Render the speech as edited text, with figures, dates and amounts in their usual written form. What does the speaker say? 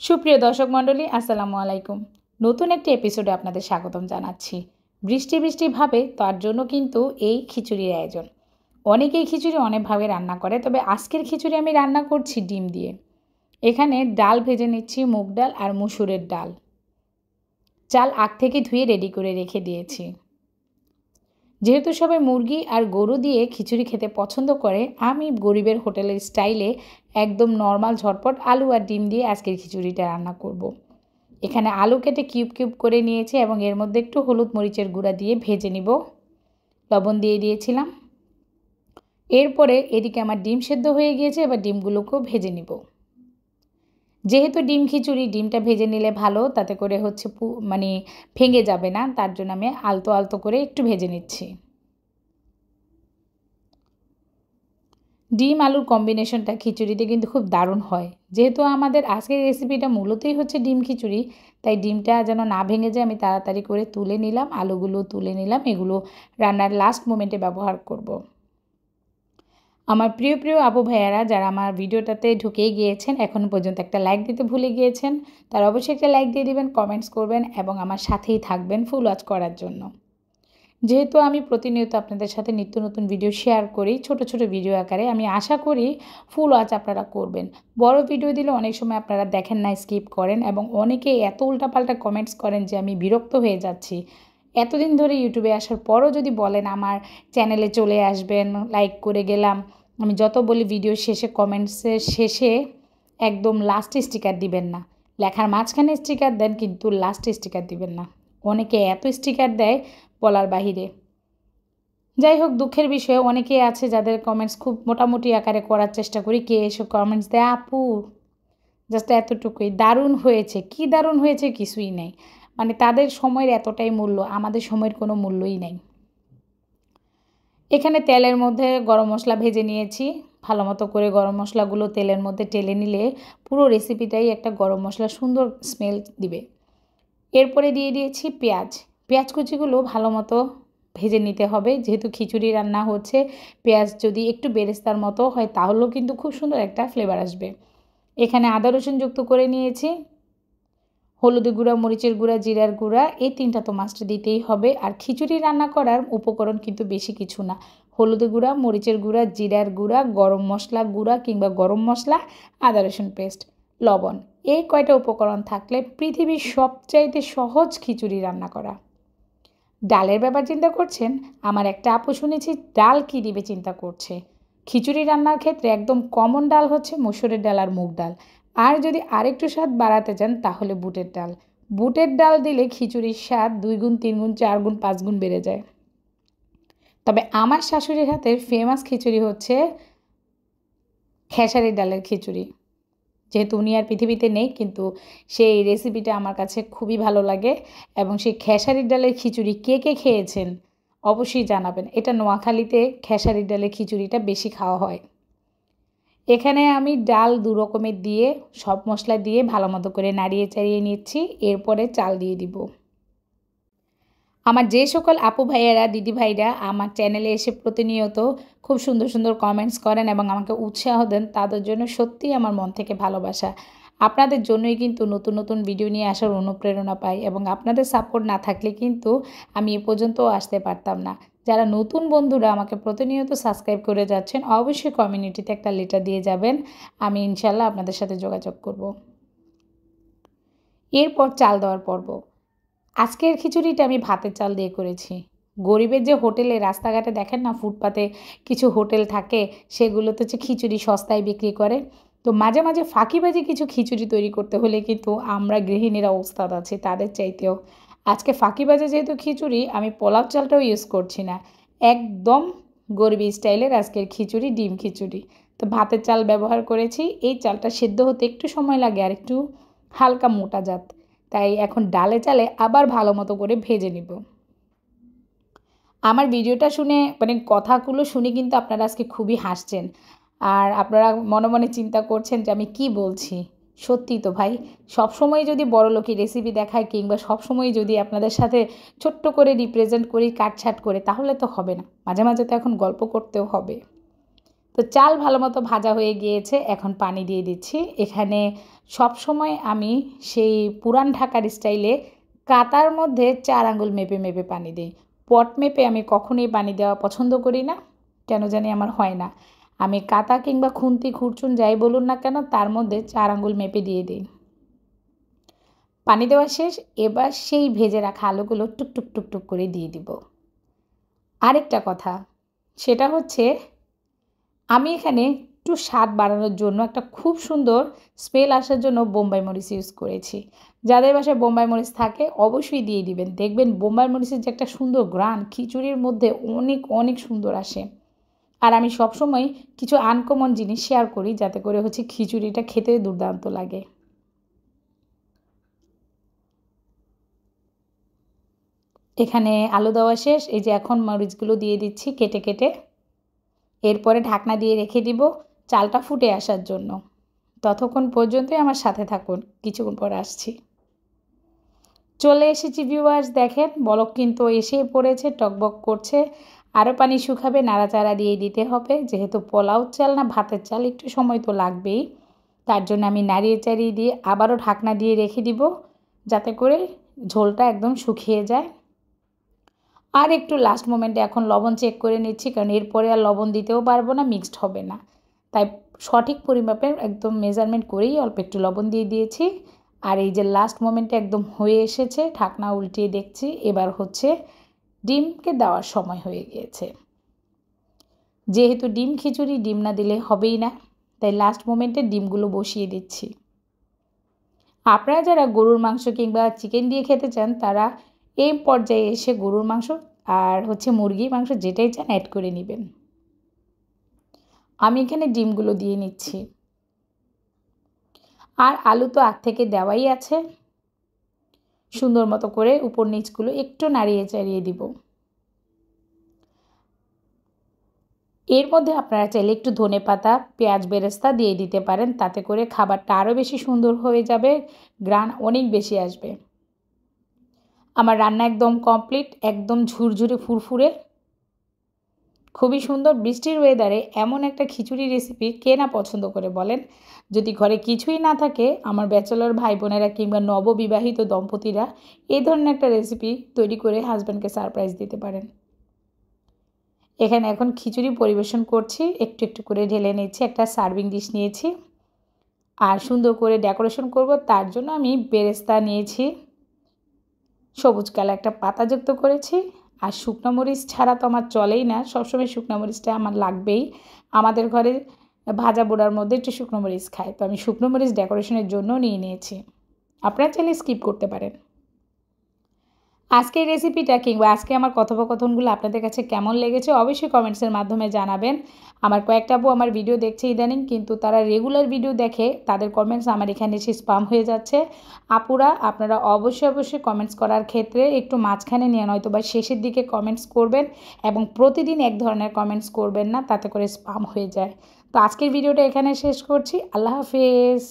সুপ্রিয় দর্শক মণ্ডলী, আসসালামু আলাইকুম। নতুন একটি এপিসোডে আপনাদের স্বাগতম জানাচ্ছি। বৃষ্টি বৃষ্টি ভাবে, তার জন্য কিন্তু এই খিচুড়ির আয়োজন। অনেকেই খিচুড়ি অনেকভাবে রান্না করে, তবে আজকের খিচুড়ি আমি রান্না করছি ডিম দিয়ে। এখানে ডাল ভেজে নিচ্ছি, মুগ ডাল আর মসুরের ডাল। চাল আগ থেকে ধুয়ে রেডি করে রেখে দিয়েছি। যেহেতু সবাই মুরগি আর গরু দিয়ে খিচুড়ি খেতে পছন্দ করে, আমি গরিবের হোটেলের স্টাইলে একদম নর্মাল ঝটপট আলু আর ডিম দিয়ে আজকের খিচুড়িটা রান্না করব। এখানে আলু কেটে কিউব কিউব করে নিয়েছি এবং এর মধ্যে একটু হলুদ মরিচের গুঁড়া দিয়ে ভেজে নিব। লবণ দিয়ে দিয়েছিলাম। এরপরে এদিকে আমার ডিম সেদ্ধ হয়ে গিয়েছে, এবার ডিমগুলোকেও ভেজে নিব। যেহেতু ডিম খিচুড়ি, ডিমটা ভেজে নিলে ভালো, তাতে করে ভেঙে যাবে না, তার জন্য আমি আলতো আলতো করে একটু ভেজে নিচ্ছি। ডিম আলুর কম্বিনেশনটা খিচুড়িতে কিন্তু খুব দারুণ হয়। যেহেতু আমাদের আজকের রেসিপিটা মূলতই হচ্ছে ডিম খিচুড়ি, তাই ডিমটা যেন না ভেঙে যায় আমি তাড়াতাড়ি করে তুলে নিলাম, আলুগুলো তুলে নিলাম। এগুলো রান্নার লাস্ট মোমেন্টে ব্যবহার করব। আমার প্রিয় প্রিয় আপু ভাইয়ারা যারা আমার ভিডিওটাতে ঢুকেই গিয়েছেন, এখনও পর্যন্ত একটা লাইক দিতে ভুলে গিয়েছেন, তারা অবশ্যই একটা লাইক দিয়ে দিবেন, কমেন্টস করবেন এবং আমার সাথেই থাকবেন ফুল ওয়াচ করার জন্য। যেহেতু আমি প্রতিনিয়ত আপনাদের সাথে নিত্য নতুন ভিডিও শেয়ার করি ছোট ছোট ভিডিও আকারে, আমি আশা করি ফুল ওয়াচ আপনারা করবেন। বড় ভিডিও দিলে অনেক সময় আপনারা দেখেন না, স্কিপ করেন এবং অনেকে এত উল্টাপাল্টা কমেন্টস করেন যে আমি বিরক্ত হয়ে যাচ্ছি। এতদিন ধরে ইউটিউবে আসার পরও যদি বলেন আমার চ্যানেলে চলে আসবেন, লাইক করে গেলাম, আমি যত বলি ভিডিও শেষে কমেন্টসের শেষে একদম লাস্টে স্টিকার দিবেন না, লেখার মাঝখানে স্টিকার দেন কিন্তু লাস্টে স্টিকার দিবেন না। অনেকে এত স্টিকার দেয় বলার বাহিরে। যাই হোক, দুঃখের বিষয় অনেকেই আছে যাদের কমেন্টস খুব মোটামুটি আকারে করার চেষ্টা করি, কে এসব কমেন্টস দেয় আপু জাস্ট এতটুকুই, দারুণ হয়েছে, কি দারুণ হয়েছে কিছুই নেই। তাদের সময়ের এতটাই মূল্য, আমাদের সময়ের কোনো মূল্যই নেই। এখানে তেলের মধ্যে গরম মশলা ভেজে নিয়েছি। ভালো মতো করে গরম মশলাগুলো তেলের মধ্যে টেলে নিলে পুরো রেসিপিটাই একটা গরম মশলা সুন্দর স্মেল দিবে। এরপরে দিয়ে দিয়েছি পেঁয়াজ। পেঁয়াজ কুচিগুলো ভালো মতো ভেজে নিতে হবে, যেহেতু খিচুড়ি রান্না হচ্ছে। পেঁয়াজ যদি একটু বেরেস্তার মতো হয় তাহলেও কিন্তু খুব সুন্দর একটা ফ্লেভার আসবে। এখানে আদা রসুন যুক্ত করে নিয়েছি। হলুদের গুঁড়া, মরিচের গুঁড়া, জিরার গুঁড়া, এই তিনটা তো মাস্ট দিতেই হবে। আর খিচুড়ি রান্না করার উপকরণ কিন্তু বেশি কিছু না, হলুদের গুঁড়া, মরিচের গুঁড়া, জিরার গুঁড়া, গরম মশলা গুঁড়া কিংবা গরম মশলা, আদা রসুন পেস্ট, লবণ। এই কয়টা উপকরণ থাকলে পৃথিবীর সবচাইতে সহজ খিচুড়ি রান্না করা। ডালের ব্যাপার চিন্তা করছেন, আমার একটা আপু শুনেছি ডাল কী দিবে চিন্তা করছে। খিচুড়ি রান্নার ক্ষেত্রে একদম কমন ডাল হচ্ছে মসুরের ডাল আর মুগ ডাল। আর যদি আরেকটু স্বাদ বাড়াতে চান তাহলে বুটের ডাল। বুটের ডাল দিলে খিচুড়ির স্বাদ 2 গুণ, 3 গুণ, 4 গুণ, 5 গুণ বেড়ে যায়। তবে আমার শাশুড়ির হাতের ফেমাস খিচুড়ি হচ্ছে খেসারির ডালের খিচুড়ি। যেহেতু উনি আর পৃথিবীতে নেই, কিন্তু সেই রেসিপিটা আমার কাছে খুবই ভালো লাগে। এবং সেই খেসারির ডালের খিচুড়ি কে কে খেয়েছেন অবশ্যই জানাবেন। এটা নোয়াখালীতে খেসারির ডালের খিচুড়িটা বেশি খাওয়া হয়। এখানে আমি ডাল 2 রকমের দিয়ে সব মশলা দিয়ে ভালো মতো করে নাড়িয়ে চাড়িয়ে নিচ্ছি। এরপরে চাল দিয়ে দিব। আমার যে সকল আপু ভাইয়েরা, দিদি ভাইরা আমার চ্যানেলে এসে প্রতিনিয়ত খুব সুন্দর সুন্দর কমেন্টস করেন এবং আমাকে উৎসাহ দেন, তাদের জন্য সত্যিই আমার মন থেকে ভালোবাসা। আপনাদের জন্যই কিন্তু নতুন নতুন ভিডিও নিয়ে আসার অনুপ্রেরণা পাই এবং আপনাদের সাপোর্ট না থাকলে কিন্তু আমি এ পর্যন্তও আসতে পারতাম না। যারা নতুন বন্ধুরা আমাকে প্রতিনিয়ত সাবস্ক্রাইব করে যাচ্ছেন, অবশ্যই কমিউনিটিতে একটা লেটার দিয়ে যাবেন, আমি ইনশাল্লাহ আপনাদের সাথে যোগাযোগ করব। এরপর চাল দেওয়ার পর্ব। আজকের খিচুড়িটা আমি ভাতের চাল দিয়ে করেছি। গরিবের যে হোটেলে রাস্তাঘাটে দেখেন না, ফুটপাতে কিছু হোটেল থাকে, সেগুলোতে হচ্ছে খিচুড়ি সস্তায় বিক্রি করে। তো মাঝে মাঝে ফাঁকিবাজি কিছু খিচুড়ি তৈরি করতে হলে কিন্তু আমরা গৃহিণীরা ওস্তাদ আছি তাদের চাইতেও। আজকে ফাঁকিবাজে যেহেতু খিচুড়ি, আমি পোলাও চালটাও ইউজ করছি না, একদম গরিবি স্টাইলের আজকের খিচুড়ি ডিম খিচুড়ি। তো ভাতের চাল ব্যবহার করেছি। এই চালটা সেদ্ধ হতে একটু সময় লাগে আর একটু হালকা মোটা জাত, তাই এখন ডালে চালে আবার ভালো মতো করে ভেজে নিব। আমার ভিডিওটা শুনে কথাগুলো শুনে কিন্তু আপনারা আজকে খুবই হাসছেন আর আপনারা মনে মনে চিন্তা করছেন যে আমি কি বলছি। সত্যি তো ভাই, সবসময় যদি বড়লোকি রেসিপি দেখায় কিংবা সবসময় যদি আপনাদের সাথে ছোট্ট করে রিপ্রেজেন্ট করি কাটছাট করে, তাহলে তো হবে না। মাঝে মাঝে তো এখন গল্প করতেও হবে। তো চাল ভালো মতো ভাজা হয়ে গিয়েছে, এখন পানি দিয়ে দিচ্ছি। এখানে সব সময় আমি সেই পুরান ঢাকার স্টাইলে কাতার মধ্যে 4 আঙ্গুল মেপে মেপে পানি দিই। পট মেপে আমি কখনোই পানি দেওয়া পছন্দ করি না, কেন জানি আমার হয় না। আমি কাতা কিংবা খুন্তি খুরচুন যাই বলুন না কেন, তার মধ্যে 4 আঙ্গুল মেপে দিয়ে দিই। পানি দেওয়া শেষ, এবার সেই ভেজে রাখা আলুগুলো টুকটুক টুকটুক করে দিয়ে দিব। আরেকটা কথা, সেটা হচ্ছে আমি এখানে একটু স্বাদ বাড়ানোর জন্য একটা খুব সুন্দর স্মেল আসার জন্য বোম্বাই মরিচ ইউজ করেছি। যাদের বাসায় বোম্বাই মরিচ থাকে অবশ্যই দিয়ে দিবেন, দেখবেন বোম্বাই মরিচের যে একটা সুন্দর ঘ্রাণ খিচুড়ির মধ্যে অনেক অনেক সুন্দর আসে। আর আমি সবসময় কিছু আনকমন জিনিস শেয়ার করি যাতে করে হচ্ছে খিচুড়িটা খেতে দুর্দান্ত লাগে। এখানে আলু দেওয়া শেষ, এই যে এখন মরিচগুলো দিয়ে দিচ্ছি কেটে কেটে। এরপরে ঢাকনা দিয়ে রেখে দিব চালটা ফুটে আসার জন্য। ততক্ষণ পর্যন্তই আমার সাথে থাকুন, কিছুক্ষণ পর আসছি। চলে এসেছি ভিউয়ার্স, দেখেন বলক কিন্তু এসে পড়েছে, টকবক করছে। আরও পানি শুকাবে, নাড়াচাড়া দিয়ে দিতে হবে, যেহেতু পোলাও চাল না ভাতের চাল একটু সময় তো লাগবেই। তার জন্য আমি নাড়িয়ে চাড়িয়ে দিয়ে আবারও ঢাকনা দিয়ে রেখে দিব যাতে করে ঝোলটা একদম শুকিয়ে যায়। আর একটু লাস্ট মোমেন্টে এখন লবণ চেক করে নিচ্ছি, কারণ এরপরে আর লবণ দিতেও পারবো না, মিক্সড হবে না। তাই সঠিক পরিমাপের একদম মেজারমেন্ট করেই অল্প একটু লবণ দিয়ে দিয়েছি। আর এই যে লাস্ট মোমেন্টে একদম হয়ে এসেছে, ঢাকনা উল্টিয়ে দেখছি, এবার হচ্ছে ডিমকে দেওয়ার সময় হয়ে গিয়েছে। যেহেতু ডিম খিচুড়ি, ডিম না দিলে হবেই না, তাই লাস্ট মোমেন্টে ডিমগুলো বসিয়ে দিচ্ছি। আপনারা যারা গরুর মাংস কিংবা চিকেন দিয়ে খেতে চান তারা এই পর্যায়ে এসে গরুর মাংস আর হচ্ছে মুরগির মাংস যেটাই চান অ্যাড করে নেবেন। আমি এখানে ডিমগুলো দিয়ে নিচ্ছি। আর আলু তো আগ থেকে দেওয়াই আছে, সুন্দর মতো করে উপর নিচগুলো একটু নাড়িয়ে চাড়িয়ে দিব। এর মধ্যে আপনারা চাইলে একটু ধনেপাতা, পেঁয়াজ বেরেস্তা দিয়ে দিতে পারেন, তাতে করে খাবারটা আরও বেশি সুন্দর হয়ে যাবে, ঘ্রাণ অনেক বেশি আসবে। আমার রান্না একদম কমপ্লিট, একদম ঝুরঝুরে ফুরফুরে, খুবই সুন্দর। বৃষ্টির ওয়েদারে এমন একটা খিচুড়ি রেসিপি কে না পছন্দ করে বলেন? যদি ঘরে কিছুই না থাকে, আমার ব্যাচেলর ভাই বোনেরা কিংবা নববিবাহিত দম্পতিরা এই ধরনের একটা রেসিপি তৈরি করে হাজব্যান্ডকে সারপ্রাইজ দিতে পারেন। এখানে এখন খিচুড়ি পরিবেশন করছি, একটু একটু করে ঢেলে নিচ্ছি, একটা সার্ভিং ডিশ নিয়েছি। আর সুন্দর করে ডেকোরেশন করব, তার জন্য আমি বেরেস্তা নিয়েছি, সবুজ কালার একটা পাতা যুক্ত করেছি। আর শুকনো মরিচ ছাড়া তো আমার চলেই না, সবসময় শুকনো মরিচটা আমার লাগবেই। আমাদের ঘরে ভাজা পোড়ার মধ্যে একটু শুকনো মরিচ খায়, তো আমি শুকনো মরিচ ডেকোরেশনের জন্য নিয়ে নিয়েছি। আপনারা চাইলে স্কিপ করতে পারেন। আজকের রেসিপিটা কিংবা আজকে আমার কথোপকথনগুলো আপনাদের কাছে কেমন লেগেছে অবশ্যই কমেন্টসের মাধ্যমে জানাবেন। আমার কয়েকটা আপু আমার ভিডিও দেখছে ইদানিং, কিন্তু তারা রেগুলার ভিডিও দেখে, তাদের কমেন্টস আমার এখানে এসে স্পাম হয়ে যাচ্ছে। আপুরা আপনারা অবশ্যই অবশ্যই কমেন্টস করার ক্ষেত্রে একটু মাঝখানে নিয়ে নয়তো বা শেষের দিকে কমেন্টস করবেন, এবং প্রতিদিন এক ধরনের কমেন্টস করবেন না, তাতে করে স্পাম হয়ে যায়। তো আজকের ভিডিওটা এখানে শেষ করছি। আল্লাহ হাফেজ।